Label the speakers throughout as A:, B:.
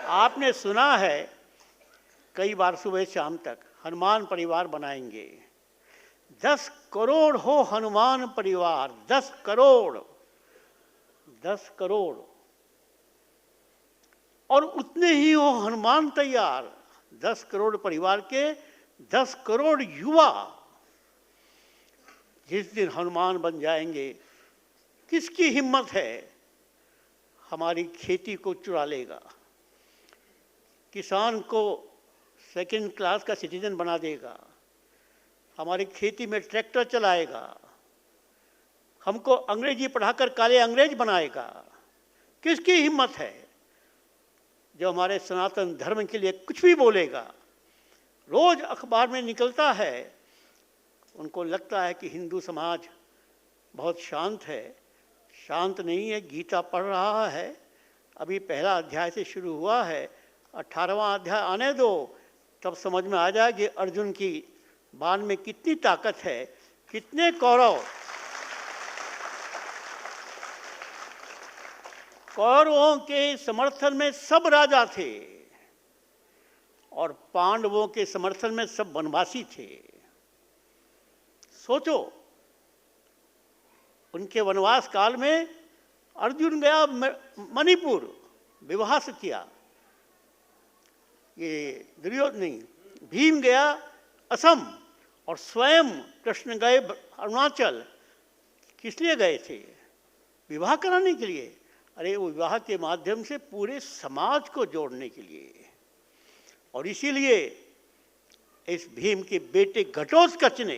A: आपने सुना है कई बार सुबह शाम तक हनुमान परिवार बनाएंगे। 10 करोड़ हो हनुमान परिवार, 10 करोड़, 10 करोड़, और उतने ही हो हनुमान तैयार। 10 करोड़ परिवार के 10 करोड़ युवा जिस दिन हनुमान बन जाएंगे, किसकी हिम्मत है हमारी खेती को चुरा लेगा, किसान को सेकंड क्लास का सिटीजन बना देगा, हमारी खेती में ट्रैक्टर चलाएगा, हमको अंग्रेजी पढ़ाकर काले अंग्रेज बनाएगा। किसकी हिम्मत है जो हमारे सनातन धर्म के लिए कुछ भी बोलेगा? रोज अखबार में निकलता है, उनको लगता है कि हिंदू समाज बहुत शांत है। शांत नहीं है। गीता पढ़ रहा है, अभी पहला अध्याय से शुरू हुआ है, 18वां अध्याय आने दो, तब समझ में आ जाए कि अर्जुन की बाण में कितनी ताकत है, कितने कौरवों के समर्थन में सब राजा थे और पांडवों के समर्थन में सब वनवासी थे। सोचो, उनके वनवास काल में अर्जुन गया मणिपुर, विवाह से किया। ये दुर्योधन नहीं, भीम गया असम, और स्वयं कृष्ण गए अरुणाचल। किस लिए गए थे? विवाह कराने के लिए। अरे वो विवाह के माध्यम से पूरे समाज को जोड़ने के लिए। और इसीलिए इस भीम के बेटे घटोत्कच ने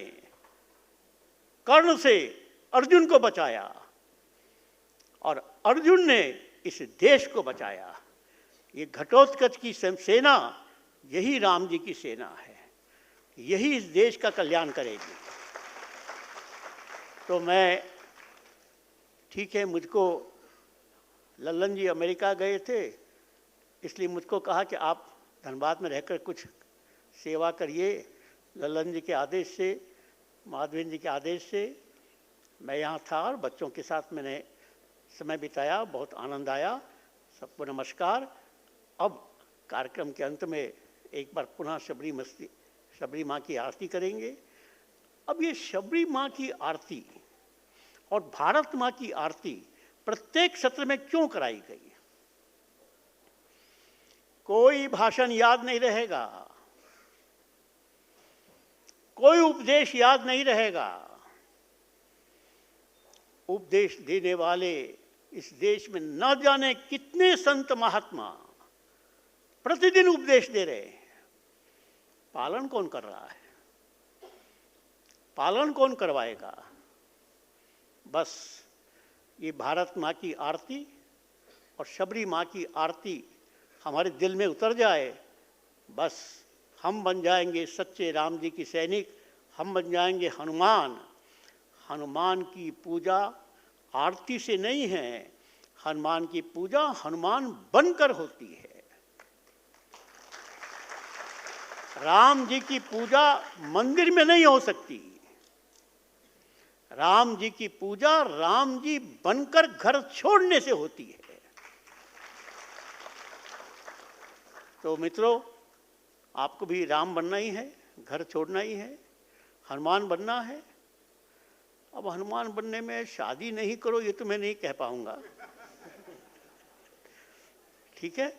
A: कर्ण से अर्जुन को बचाया और अर्जुन ने इस देश को बचाया। ये घटोत्कच की सेना यही राम जी की सेना है, यही इस देश का कल्याण करेगी। तो मैं, ठीक है, मुझको लल्लन जी अमेरिका गए थे, इसलिए मुझको कहा कि आप धनबाद में रहकर कुछ सेवा करिए। लल्लन जी के आदेश से, माधवेंद्र जी के आदेश से मैं यहाँ था और बच्चों के साथ मैंने समय बिताया, बहुत आनंद आया। सबको नमस्कार। अब कार्यक्रम के अंत में एक बार पुनः शबरी माँ की आरती करेंगे। अब ये शबरी माँ की आरती और भारत माँ की आरती प्रत्येक सत्र में क्यों कराई गई? कोई भाषण याद नहीं रहेगा, कोई उपदेश याद नहीं रहेगा। उपदेश देने वाले इस देश में न जाने कितने संत महात्मा प्रतिदिन उपदेश दे रहे हैं। पालन कौन कर रहा है? पालन कौन करवाएगा? बस ये भारत माँ की आरती और शबरी माँ की आरती हमारे दिल में उतर जाए, बस हम बन जाएंगे सच्चे राम जी की सैनिक, हम बन जाएंगे हनुमान। हनुमान की पूजा आरती से नहीं है, हनुमान की पूजा हनुमान बनकर होती है। राम जी की पूजा मंदिर में नहीं हो सकती। राम जी की पूजा राम जी बनकर घर छोड़ने से होती है। तो मित्रों, आपको भी राम बनना ही है, घर छोड़ना ही है, हनुमान बनना है। अब हनुमान बनने में शादी नहीं करो, ये तो मैं नहीं कह पाऊंगा, ठीक है।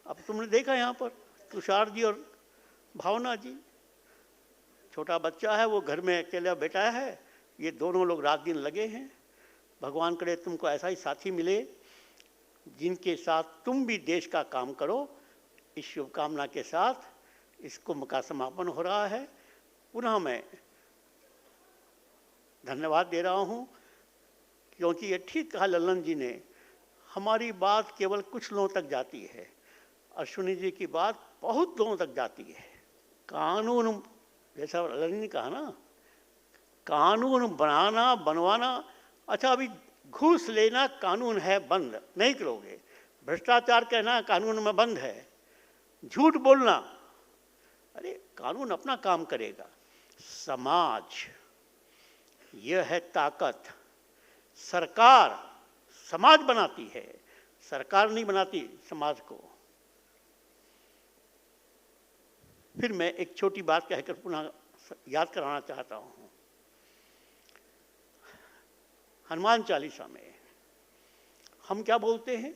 A: अब तुमने देखा यहाँ पर तुषार जी और भावना जी, छोटा बच्चा है, वो घर में अकेला बैठा है, ये दोनों लोग रात दिन लगे हैं। भगवान करे तुमको ऐसा ही साथी मिले जिनके साथ तुम भी देश का काम करो। इस शुभकामना के साथ इस कुंभ का समापन हो रहा है। पुनः मैं धन्यवाद दे रहा हूँ, क्योंकि ये ठीक कहा लल्लन जी ने, हमारी बात केवल कुछ लोगों तक जाती है, अश्विनी जी की बात बहुत लोगों तक जाती है। कानून, जैसा लल्लन ने कहा ना, कानून बनाना बनवाना, अच्छा अभी घूस लेना कानून है बंद, नहीं करोगे। भ्रष्टाचार कहना कानून में बंद है। झूठ बोलना, अरे कानून अपना काम करेगा। समाज, यह है ताकत। सरकार समाज बनाती है, सरकार नहीं बनाती समाज को। फिर मैं एक छोटी बात कहकर पुनः याद कराना चाहता हूँ। हनुमान चालीसा में हम क्या बोलते हैं?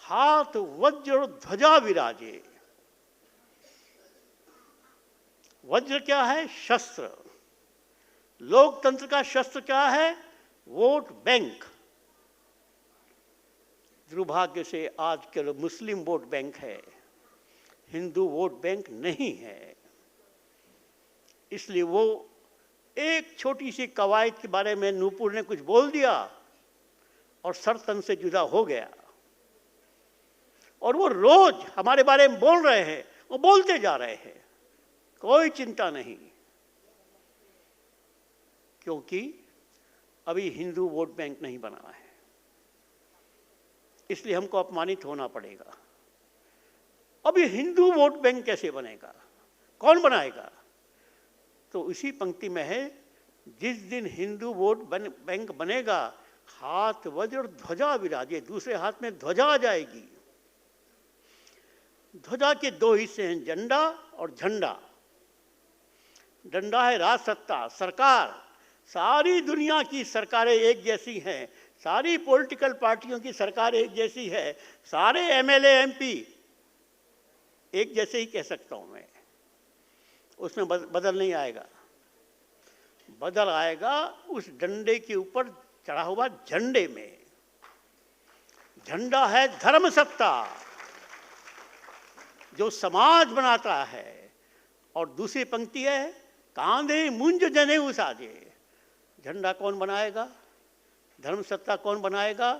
A: हाथ वज्र ध्वजा विराजे। वज्र क्या है? शस्त्र। लोकतंत्र का शस्त्र क्या है? Vote bank. दुर्भाग्य से आज केवल मुस्लिम वोट बैंक है, हिंदू वोट बैंक नहीं है। इसलिए वो एक छोटी सी कवायद के बारे में नूपुर ने कुछ बोल दिया और सर तन से जुदा हो गया। और वो रोज हमारे बारे में बोल रहे हैं, वो बोलते जा रहे हैं, कोई चिंता नहीं, क्योंकि अभी हिंदू वोट बैंक नहीं बना है। इसलिए हमको अपमानित होना पड़ेगा। अभी हिंदू वोट बैंक कैसे बनेगा? कौन बनाएगा? तो इसी पंक्ति में है, जिस दिन हिंदू वोट बैंक बनेगा, हाथ वज्र ध्वजा विराजे। दूसरे हाथ में ध्वजा आ जाएगी। ध्वजा के दो हिस्से हैं, झंडा और झंडा। डंडा है राज सत्ता, सरकार। सारी दुनिया की सरकारें एक जैसी हैं, सारी पॉलिटिकल पार्टियों की सरकार एक जैसी है, सारे एमएलए एमपी एक जैसे ही कह सकता हूं मैं। उसमें बदल नहीं आएगा। बदल आएगा उस डंडे के ऊपर चढ़ा हुआ झंडे में। झंडा है धर्म सत्ता, जो समाज बनाता है। और दूसरी पंक्ति है, कांधे मुंज जनेऊ साजे। झंडा कौन बनाएगा? धर्म सत्ता कौन बनाएगा?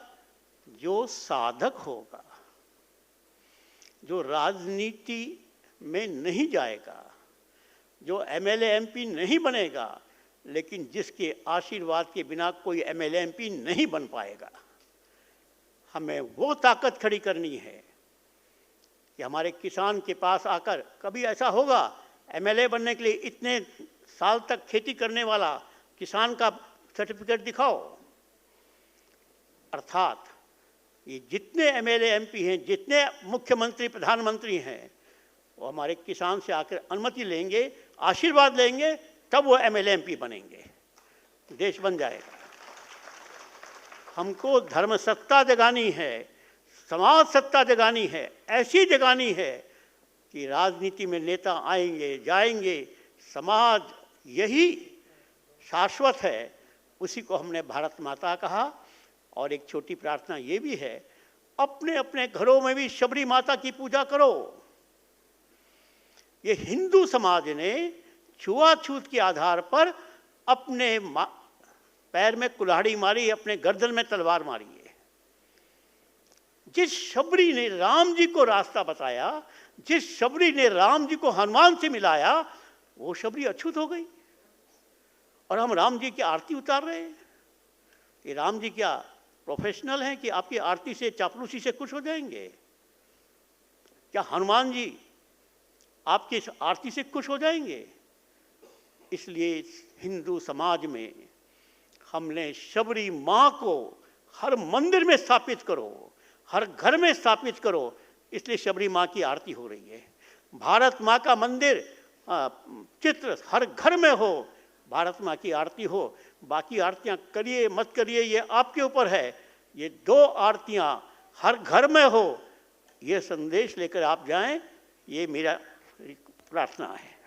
A: जो साधक होगा, जो राजनीति में नहीं जाएगा, जो एमएलए एमपी नहीं बनेगा, लेकिन जिसके आशीर्वाद के बिना कोई एमएलए एमपी नहीं बन पाएगा। हमें वो ताकत खड़ी करनी है कि हमारे किसान के पास आकर, कभी ऐसा होगा एमएलए बनने के लिए इतने साल तक खेती करने वाला किसान का सर्टिफिकेट दिखाओ। अर्थात ये जितने एमएलए एमपी हैं, जितने मुख्यमंत्री प्रधानमंत्री हैं, वो हमारे किसान से आकर अनुमति लेंगे, आशीर्वाद लेंगे, तब वो एमएलए एमपी बनेंगे, देश बन जाएगा। हमको धर्म सत्ता जगानी है, समाज सत्ता जगानी है, ऐसी जगानी है कि राजनीति में नेता आएंगे जाएंगे, समाज यही शाश्वत है। उसी को हमने भारत माता कहा। और एक छोटी प्रार्थना ये भी है, अपने अपने घरों में भी शबरी माता की पूजा करो। ये हिंदू समाज ने छुआछूत के आधार पर अपने पैर में कुल्हाड़ी मारी, अपने गर्दन में तलवार मारी है। जिस शबरी ने राम जी को रास्ता बताया, जिस शबरी ने राम जी को हनुमान से मिलाया, वो शबरी अछूत हो गई। और हम राम जी की आरती उतार रहे हैं। ये राम जी क्या प्रोफेशनल हैं कि आपकी आरती से, चापलूसी से खुश हो जाएंगे? क्या हनुमान जी आपकी इस आरती से खुश हो जाएंगे? इसलिए हिंदू समाज में हमने शबरी माँ को हर मंदिर में स्थापित करो, हर घर में स्थापित करो। इसलिए शबरी माँ की आरती हो रही है। भारत माँ का मंदिर चित्र हर घर में हो, भारत माँ की आरती हो। बाकी आरतियाँ करिए मत करिए, ये आपके ऊपर है। ये दो आरतियाँ हर घर में हो, ये संदेश लेकर आप जाएं, ये मेरा प्रार्थना है।